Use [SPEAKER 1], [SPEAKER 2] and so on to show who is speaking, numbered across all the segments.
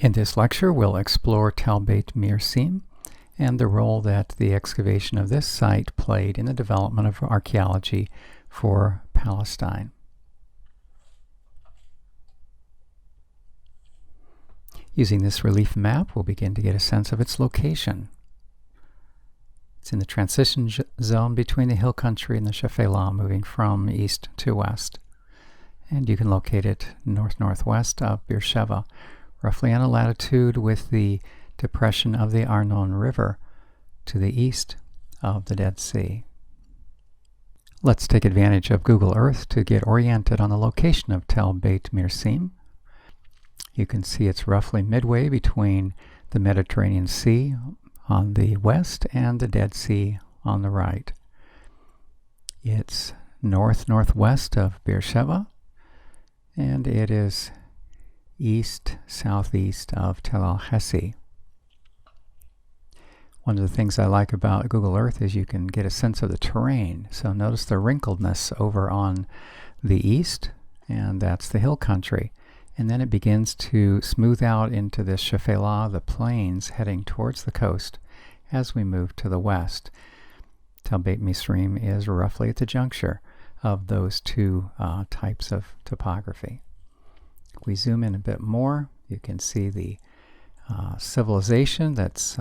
[SPEAKER 1] In this lecture, we'll explore Tell Beit Mirsim and the role that the excavation of this site played in the development of archaeology for Palestine. Using this relief map, we'll begin to get a sense of its location. It's in the transition zone between the hill country and the Shephelah, moving from east to west. And you can locate it north-northwest of Beersheba, roughly on a latitude with the depression of the Arnon River to the east of the Dead Sea. Let's take advantage of Google Earth to get oriented on the location of Tell Beit Mirsim. You can see it's roughly midway between the Mediterranean Sea on the west and the Dead Sea on the right. It's north-northwest of Beersheba, and it is east-southeast of Tel El-Hesi. One of the things I like about Google Earth is you can get a sense of the terrain. So notice the wrinkledness over on the east, and that's the hill country. And then it begins to smooth out into this Shephelah, the plains, heading towards the coast as we move to the west. Tell Beit Mirsim is roughly at the juncture of those two types of topography. If we zoom in a bit more, you can see the civilization that's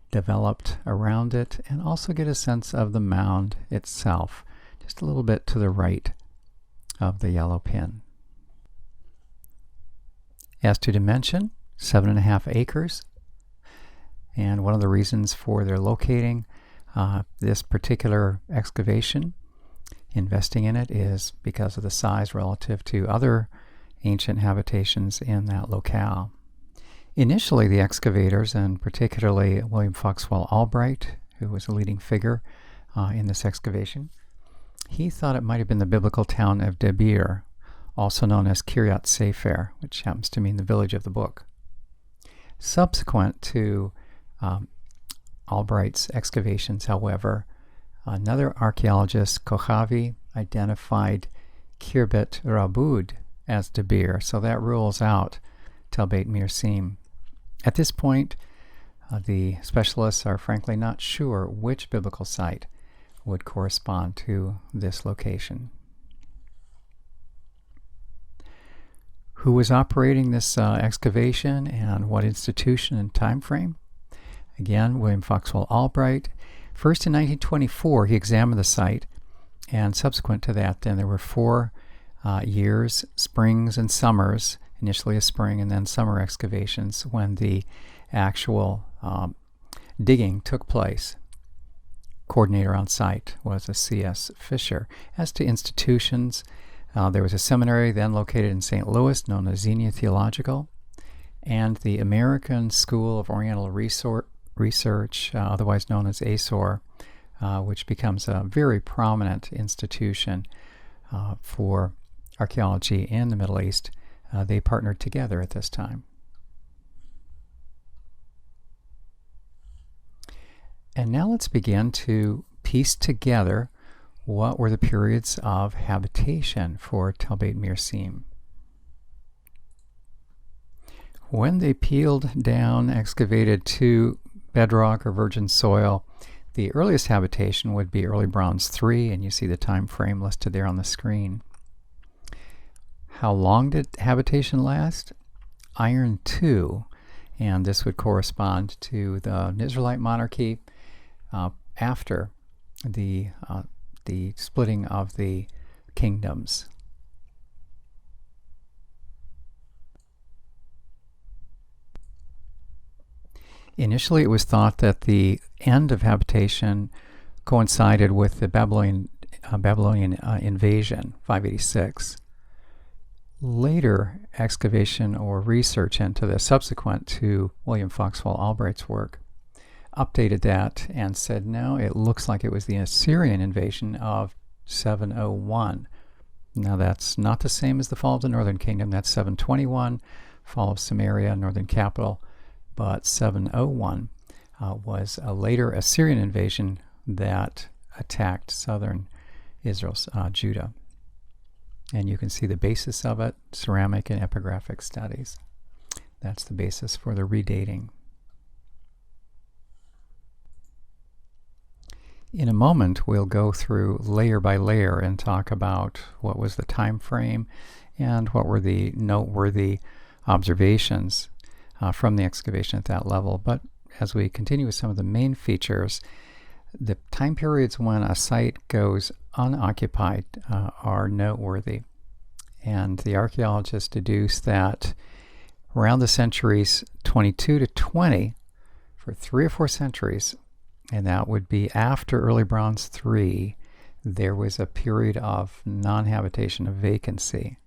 [SPEAKER 1] developed around it, and also get a sense of the mound itself, just a little bit to the right of the yellow pin. As to dimension, 7.5 acres. And one of the reasons for their locating this particular excavation, investing in it, is because of the size relative to other ancient habitations in that locale. Initially, the excavators, and particularly William Foxwell Albright, who was a leading figure in this excavation, he thought it might have been the biblical town of Debir, also known as Kiryat Sefer, which happens to mean the village of the book. Subsequent to Albright's excavations, however, another archaeologist, Kochavi, identified Khirbet Rabud as Debir, so that rules out Tell Beit Mirsim. At this point, the specialists are frankly not sure which biblical site would correspond to this location. Who was operating this excavation and what institution and time frame? Again, William Foxwell Albright. First in 1924, he examined the site, and subsequent to that, then there were 4 years, springs and summers, initially a spring and then summer excavations, when the actual digging took place. Coordinator on site was a C.S. Fisher. As to institutions, there was a seminary then located in St. Louis known as Xenia Theological, and the American School of Oriental Research, otherwise known as ASOR, which becomes a very prominent institution for archaeology in the Middle East. They partnered together at this time. And now let's begin to piece together what were the periods of habitation for Tell Beit Mirsim. When they peeled down, excavated to bedrock or virgin soil, the earliest habitation would be early Bronze 3, and you see the time frame listed there on the screen. How long did habitation last? Iron 2, and this would correspond to the Israelite monarchy after the splitting of the kingdoms. Initially, it was thought that the end of habitation coincided with the Babylonian invasion, 586. Later excavation or research into this, subsequent to William Foxwell Albright's work, updated that and said, no, it looks like it was the Assyrian invasion of 701. Now that's not the same as the fall of the Northern Kingdom. That's 721, fall of Samaria, northern capital. But 701 was a later Assyrian invasion that attacked southern Israel's Judah. And you can see the basis of it, ceramic and epigraphic studies. That's the basis for the redating. In a moment, we'll go through layer by layer and talk about what was the time frame and what were the noteworthy observations from the excavation at that level. But as we continue with some of the main features, the time periods when a site goes unoccupied are noteworthy. And the archaeologists deduce that around the centuries 22 to 20, for 3 or 4 centuries, and that would be after Early Bronze 3, there was a period of non-habitation, of vacancy.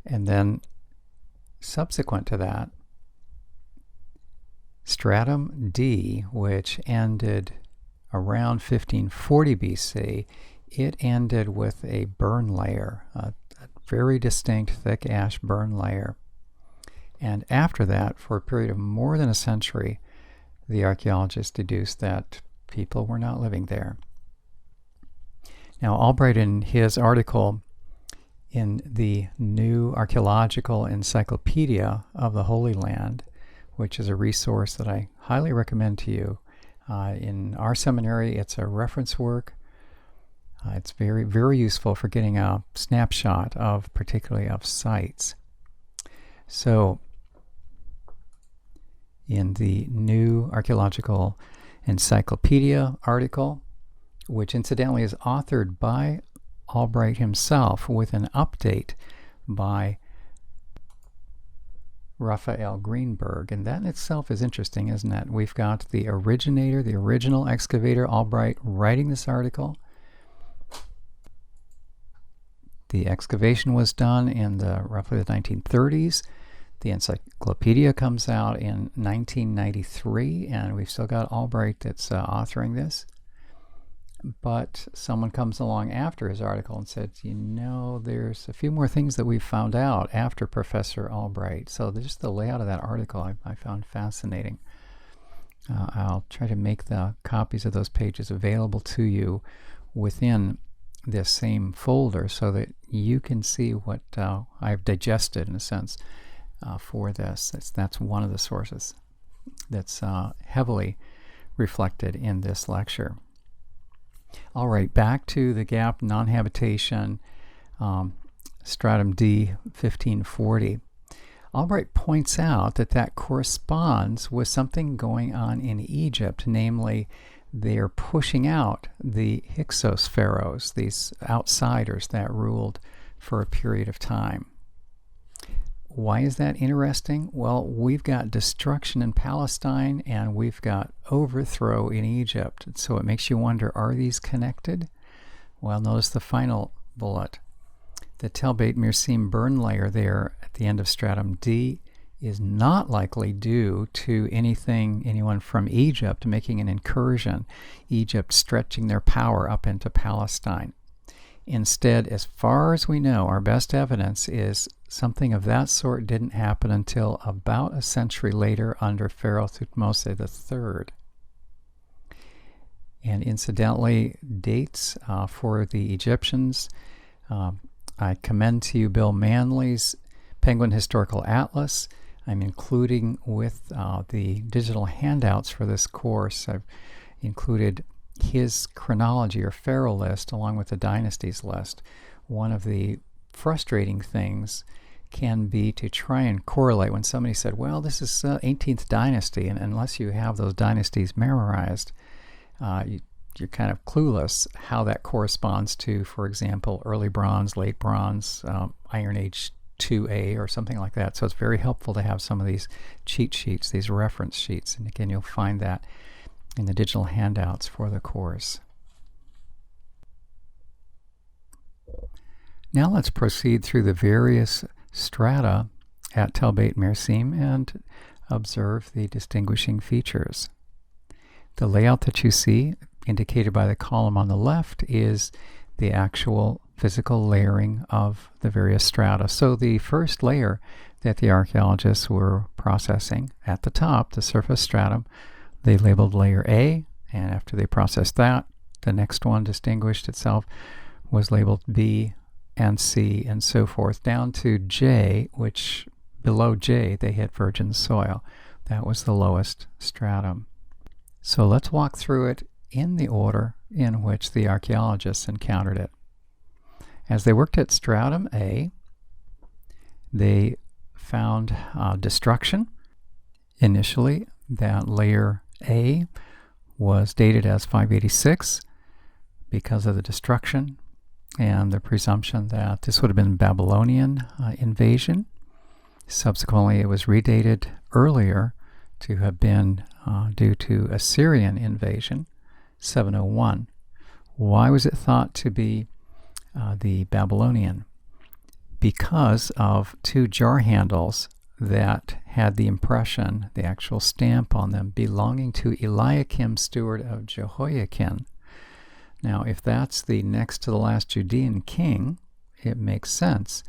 [SPEAKER 1] And then subsequent to that, Stratum D, which ended around 1540 BC, it ended with a burn layer, a very distinct thick ash burn layer. And after that, for a period of more than a century, the archaeologists deduced that people were not living there. Now, Albright, in his article in the New Archaeological Encyclopedia of the Holy Land, which is a resource that I highly recommend to you, in our seminary, it's a reference work. It's very, very useful for getting a snapshot of, particularly of sites. So, in the New Archaeological Encyclopedia article, which incidentally is authored by Albright himself with an update by Raphael Greenberg, and that in itself is interesting, isn't it? We've got the originator, the original excavator, Albright, writing this article. The excavation was done in roughly the 1930s. The encyclopedia comes out in 1993, and we've still got Albright that's authoring this. But someone comes along after his article and said, you know, there's a few more things that we've found out after Professor Albright. So just the layout of that article I found fascinating. I'll try to make the copies of those pages available to you within this same folder so that you can see what I've digested, in a sense, for this. That's one of the sources that's heavily reflected in this lecture. All right, back to the gap non-habitation, stratum D, 1540. Albright points out that corresponds with something going on in Egypt, namely they are pushing out the Hyksos pharaohs, these outsiders that ruled for a period of time. Why is that interesting? Well, we've got destruction in Palestine and we've got overthrow in Egypt. So it makes you wonder, are these connected? Well, notice the final bullet. The Tell Beit Mirsim burn layer there at the end of stratum D is not likely due to anyone from Egypt making an incursion, Egypt stretching their power up into Palestine. Instead, as far as we know, our best evidence is something of that sort didn't happen until about a century later under Pharaoh Thutmose III. And incidentally, dates for the Egyptians, I commend to you Bill Manley's Penguin Historical Atlas. I'm including with the digital handouts for this course, I've included his chronology or pharaoh list along with the dynasties list. One of the frustrating things can be to try and correlate when somebody said, well, this is 18th dynasty, and unless you have those dynasties memorized, you're kind of clueless how that corresponds to, for example, early bronze, late bronze, Iron Age 2A or something like that. So it's very helpful to have some of these cheat sheets, these reference sheets, and again, you'll find that in the digital handouts for the course. Now let's proceed through the various strata at Tell Beit Mirsim and observe the distinguishing features. The layout that you see, indicated by the column on the left, is the actual physical layering of the various strata. So the first layer that the archaeologists were processing at the top, the surface stratum, they labeled layer A, and after they processed that, the next one distinguished itself, was labeled B and C and so forth, down to J, which below J, they hit virgin soil. That was the lowest stratum. So let's walk through it in the order in which the archaeologists encountered it. As they worked at stratum A, they found destruction. Initially, that layer A was dated as 586 because of the destruction and the presumption that this would have been Babylonian invasion. Subsequently, it was redated earlier to have been due to Assyrian invasion, 701. Why was it thought to be the Babylonian? Because of two jar handles that had the impression, the actual stamp on them, belonging to Eliakim, steward of Jehoiakim. Now, if that's the next to the last Judean king, it makes sense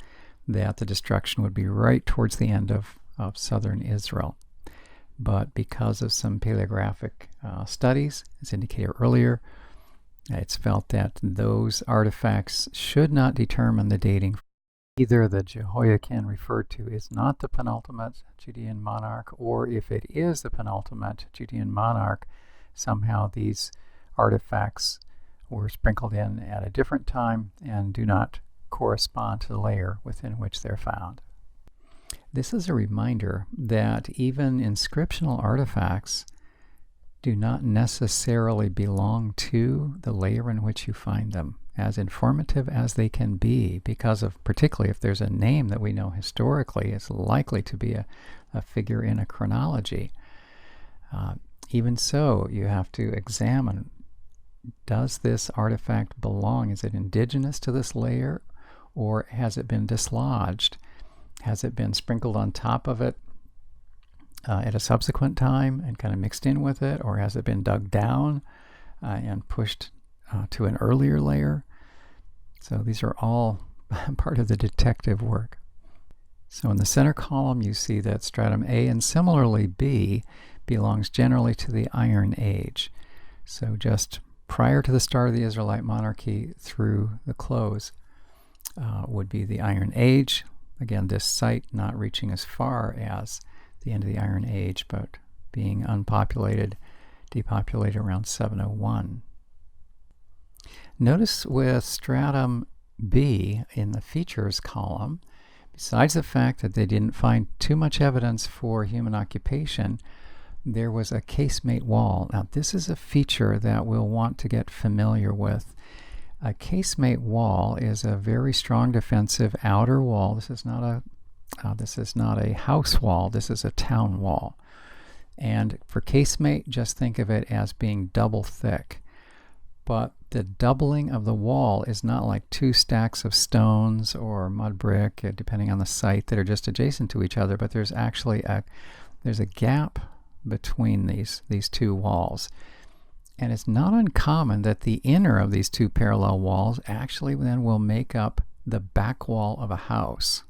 [SPEAKER 1] that the destruction would be right towards the end of southern Israel. But because of some paleographic studies, as indicated earlier, it's felt that those artifacts should not determine the dating. Either the Jehoiakim referred to is not the penultimate Judean monarch, or if it is the penultimate Judean monarch, somehow these artifacts were sprinkled in at a different time and do not correspond to the layer within which they're found. This is a reminder that even inscriptional artifacts do not necessarily belong to the layer in which you find them, as informative as they can be, because of, particularly if there's a name that we know historically, it's likely to be a figure in a chronology. Even so, you have to examine, does this artifact belong? Is it indigenous to this layer, or has it been dislodged? Has it been sprinkled on top of it at a subsequent time and kind of mixed in with it, or has it been dug down and pushed to an earlier layer? So these are all part of the detective work. So in the center column you see that stratum A and similarly B belongs generally to the Iron Age. So just prior to the start of the Israelite monarchy through the close would be the Iron Age. Again, this site not reaching as far as the end of the Iron Age, but being unpopulated, depopulated around 701. Notice with stratum B in the features column, besides the fact that they didn't find too much evidence for human occupation, there was a casemate wall. Now this is a feature that we'll want to get familiar with. A casemate wall is a very strong defensive outer wall. This is not a house wall. This is a town wall. And for casemate, just think of it as being double thick. But the doubling of the wall is not like two stacks of stones or mud brick, depending on the site, that are just adjacent to each other. But there's actually there's a gap between these two walls. And it's not uncommon that the inner of these two parallel walls actually then will make up the back wall of a house.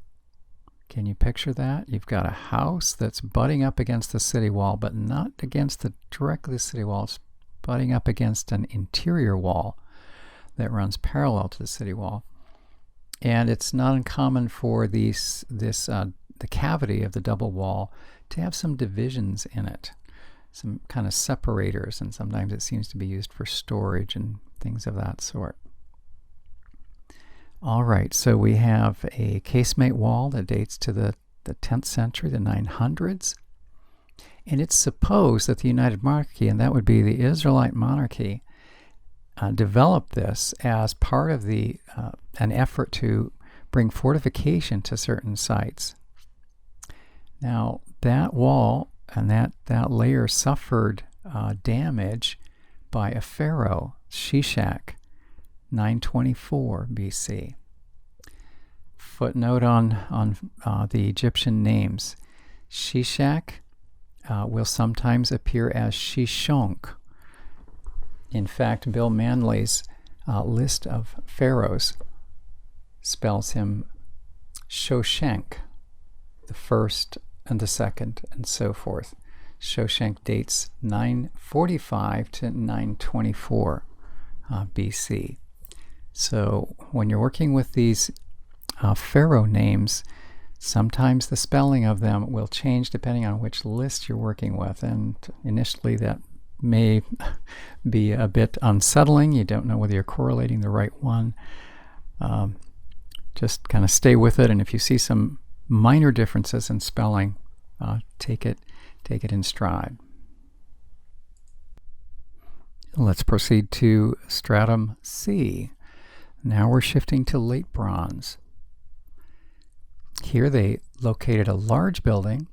[SPEAKER 1] Can you picture that? You've got a house that's butting up against the city wall, but not against directly the city wall. It's butting up against an interior wall that runs parallel to the city wall. And it's not uncommon for the cavity of the double wall to have some divisions in it, some kind of separators, and sometimes it seems to be used for storage and things of that sort. All right, so we have a casemate wall that dates to the 10th century, the 900s. And it's supposed that the United Monarchy, and that would be the Israelite monarchy, developed this as part of an effort to bring fortification to certain sites. Now, that wall and that layer suffered damage by a pharaoh, Shishak, 924 BC. Footnote on the Egyptian names. Shishak will sometimes appear as Shishonk. In fact, Bill Manley's list of pharaohs spells him Shoshenk, the first and the second, and so forth. Shoshenk dates 945 to 924 BC. So when you're working with these pharaoh names, Sometimes the spelling of them will change depending on which list you're working with, and initially that may be a bit unsettling. You don't know whether you're correlating the right one. Just kind of stay with it, and if you see some minor differences in spelling, take it in stride. Let's proceed to stratum C. Now we're shifting to late bronze. Here they located a large building,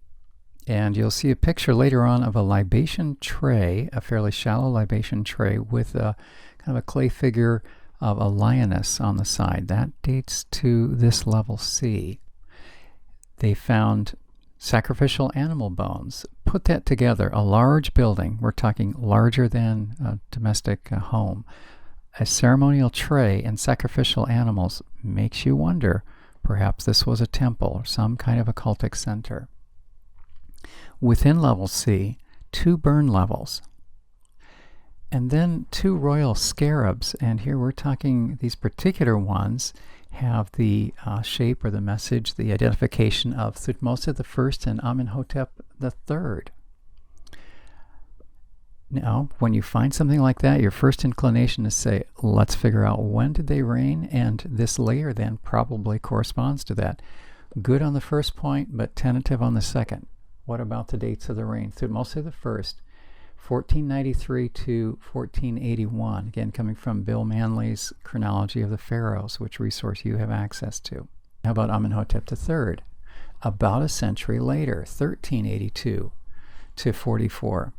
[SPEAKER 1] and you'll see a picture later on of a libation tray, a fairly shallow libation tray with a kind of a clay figure of a lioness on the side. That dates to this level C. They found sacrificial animal bones. Put that together, a large building, we're talking larger than a domestic home. A ceremonial tray and sacrificial animals makes you wonder, perhaps this was a temple or some kind of occultic center. Within level C, 2 burn levels, and then 2 royal scarabs. And here we're talking, these particular ones have the shape or the message, the identification of Thutmose I and Amenhotep III. Now, when you find something like that, your first inclination is to say, let's figure out when did they reign, and this layer then probably corresponds to that. Good on the first point, but tentative on the second. What about the dates of the reign? Thutmose I, 1493 to 1481, again coming from Bill Manley's Chronology of the Pharaohs, which resource you have access to. How about Amenhotep III? About a century later, 1382 to 44.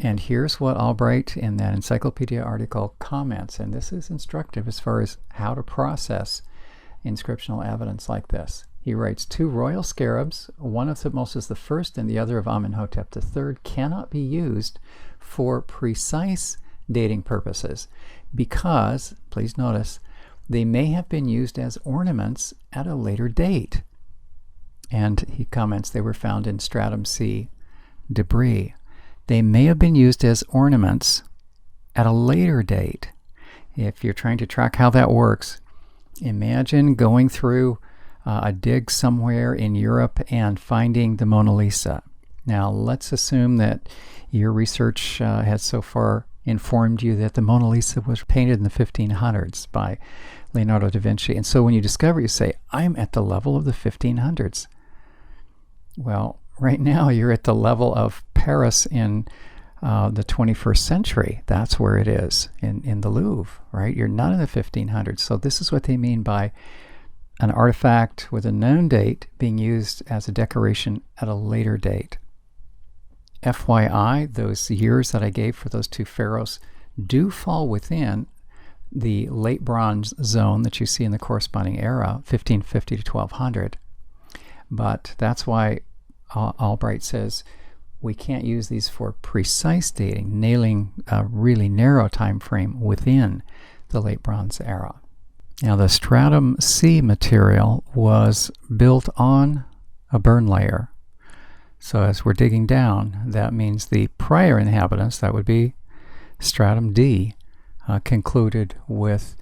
[SPEAKER 1] And here's what Albright in that encyclopedia article comments, and this is instructive as far as how to process inscriptional evidence like this. He writes, 2 royal scarabs, one of Thutmose I and the other of Amenhotep III, cannot be used for precise dating purposes because, please notice, they may have been used as ornaments at a later date. And he comments they were found in stratum C debris. They may have been used as ornaments at a later date. If you're trying to track how that works, imagine going through a dig somewhere in Europe and finding the Mona Lisa. Now, let's assume that your research has so far informed you that the Mona Lisa was painted in the 1500s by Leonardo da Vinci. And so when you discover, you say, I'm at the level of the 1500s. Well, right now you're at the level of Paris in the 21st century. That's where it is, in the Louvre, right? You're not in the 1500s. So this is what they mean by an artifact with a known date being used as a decoration at a later date. FYI, those years that I gave for those 2 pharaohs do fall within the late bronze zone that you see in the corresponding era, 1550 to 1200. But that's why Albright says we can't use these for precise dating, nailing a really narrow time frame within the late bronze era. Now, the stratum C material was built on a burn layer. So as we're digging down, that means the prior inhabitants, that would be stratum D, concluded with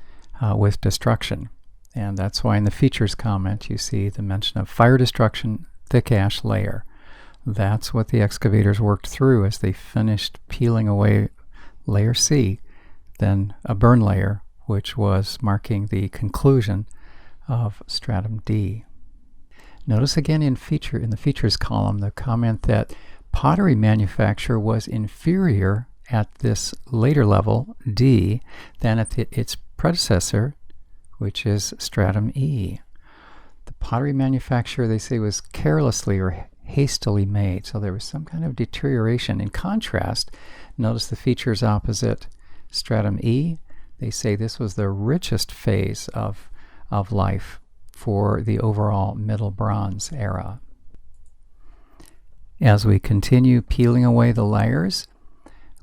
[SPEAKER 1] destruction. And that's why in the features comment you see the mention of fire destruction, thick ash layer. That's what the excavators worked through as they finished peeling away layer C, then a burn layer, which was marking the conclusion of stratum D. Notice again in the features column the comment that pottery manufacture was inferior at this later level, D, than at its predecessor, which is stratum E. The pottery manufacture, they say, was carelessly or hastily made, so there was some kind of deterioration. In contrast, notice the features opposite stratum E. They say this was the richest phase of life for the overall Middle Bronze era. As we continue peeling away the layers,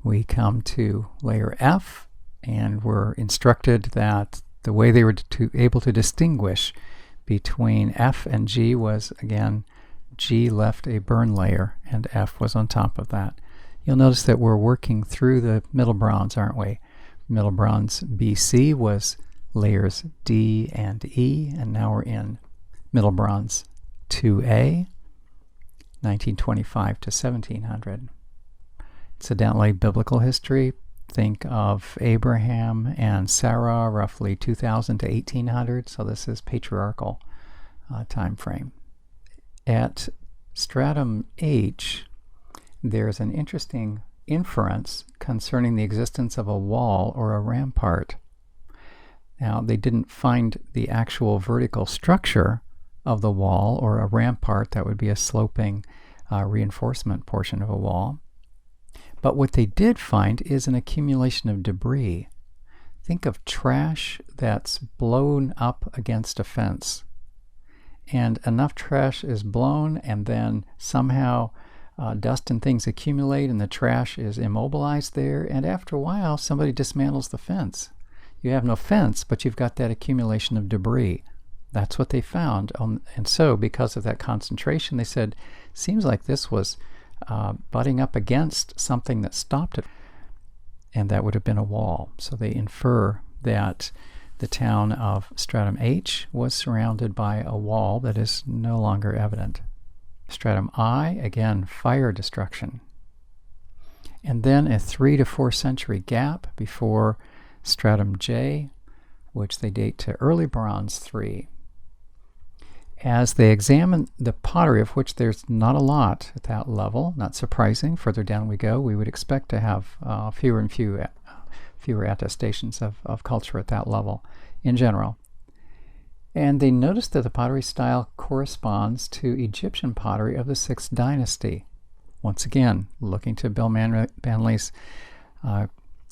[SPEAKER 1] we come to layer F, and we're instructed that the way they were able to distinguish between F and G was, again, G left a burn layer and F was on top of that. You'll notice that we're working through the Middle Bronze, aren't we? Middle Bronze BC was layers D and E, and now we're in Middle Bronze 2A, 1925 to 1700. Incidentally, biblical history, think of Abraham and Sarah, roughly 2000 to 1800, so this is patriarchal time frame. At stratum H, there's an interesting inference concerning the existence of a wall or a rampart. Now, they didn't find the actual vertical structure of the wall or a rampart. That would be a sloping reinforcement portion of a wall. But what they did find is an accumulation of debris. Think of trash that's blown up against a fence. And enough trash is blown, and then somehow dust and things accumulate, and the trash is immobilized there, and after a while somebody dismantles the fence. You have no fence, but you've got that accumulation of debris. That's what they found. And so because of that concentration, they said, seems like this was butting up against something that stopped it, and that would have been a wall. So they infer that the town of stratum H was surrounded by a wall that is no longer evident. Stratum I, again, fire destruction. And then a 3 to 4 century gap before stratum J, which they date to early Bronze 3. As they examine the pottery, of which there's not a lot at that level, not surprising, further down we go, we would expect to have fewer and fewer attestations of culture at that level in general. And they noticed that the pottery style corresponds to Egyptian pottery of the 6th dynasty. Once again, looking to Bill Manley's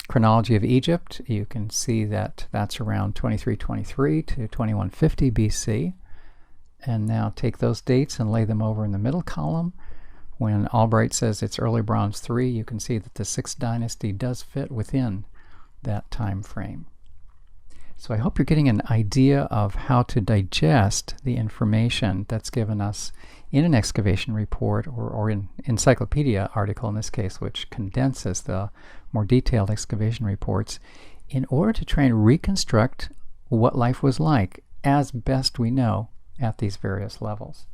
[SPEAKER 1] chronology of Egypt, you can see that that's around 2323 to 2150 BC. And now take those dates and lay them over in the middle column. When Albright says it's early Bronze 3, you can see that the 6th dynasty does fit within that time frame. So I hope you're getting an idea of how to digest the information that's given us in an excavation report or an encyclopedia article in this case, which condenses the more detailed excavation reports in order to try and reconstruct what life was like as best we know at these various levels.